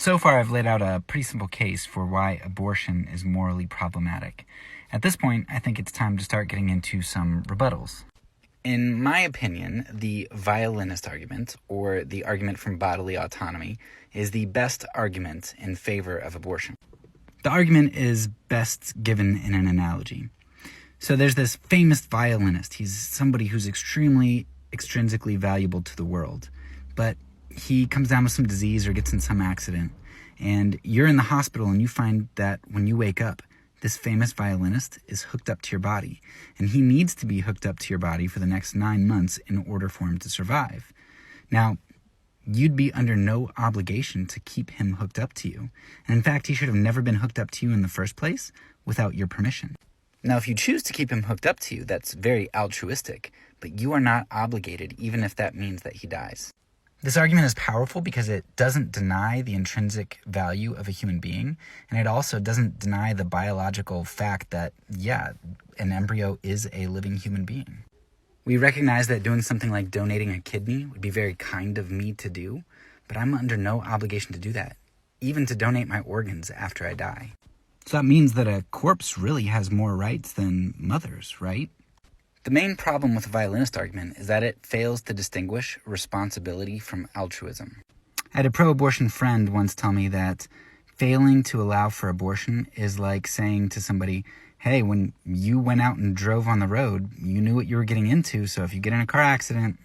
So far, I've laid out a pretty simple case for why abortion is morally problematic. At this point, I think it's time to start getting into some rebuttals. In my opinion, the violinist argument, or the argument from bodily autonomy, is the best argument in favor of abortion. The argument is best given in an analogy. So there's this famous violinist. He's somebody who's extremely extrinsically valuable to the world, but he comes down with some disease or gets in some accident, and you're in the hospital and you find that when you wake up, this famous violinist is hooked up to your body, and he needs to be hooked up to your body for the next 9 months in order for him to survive. Now, you'd be under no obligation to keep him hooked up to you, and in fact, he should have never been hooked up to you in the first place without your permission. Now, if you choose to keep him hooked up to you, that's very altruistic, but you are not obligated, even if that means that he dies. This argument is powerful because it doesn't deny the intrinsic value of a human being, and it also doesn't deny the biological fact that, an embryo is a living human being. We recognize that doing something like donating a kidney would be very kind of me to do, but I'm under no obligation to do that, even to donate my organs after I die. So that means that a corpse really has more rights than mothers, right? The main problem with the violinist argument is that it fails to distinguish responsibility from altruism. I had a pro-abortion friend once tell me that failing to allow for abortion is like saying to somebody, hey, when you went out and drove on the road, you knew what you were getting into, so if you get in a car accident,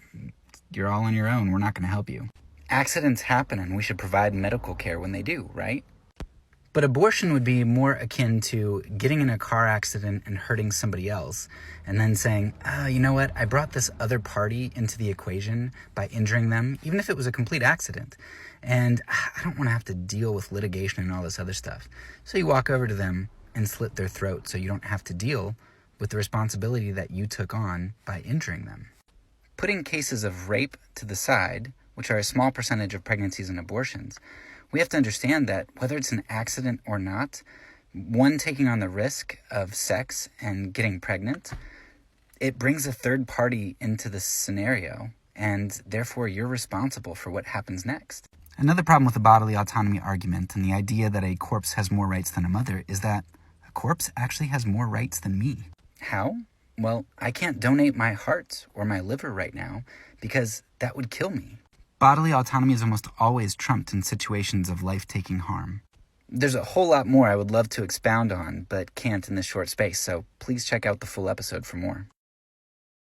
you're all on your own, we're not going to help you. Accidents happen and we should provide medical care when they do, right? But abortion would be more akin to getting in a car accident and hurting somebody else, and then saying, you know what, I brought this other party into the equation by injuring them, even if it was a complete accident. And I don't want to have to deal with litigation and all this other stuff. So you walk over to them and slit their throat so you don't have to deal with the responsibility that you took on by injuring them. Putting cases of rape to the side, which are a small percentage of pregnancies and abortions, we have to understand that whether it's an accident or not, one taking on the risk of sex and getting pregnant, it brings a third party into the scenario, and therefore you're responsible for what happens next. Another problem with the bodily autonomy argument and the idea that a corpse has more rights than a mother is that a corpse actually has more rights than me. How? Well, I can't donate my heart or my liver right now because that would kill me. Bodily autonomy is almost always trumped in situations of life-taking harm. There's a whole lot more I would love to expound on, but can't in this short space, so please check out the full episode for more.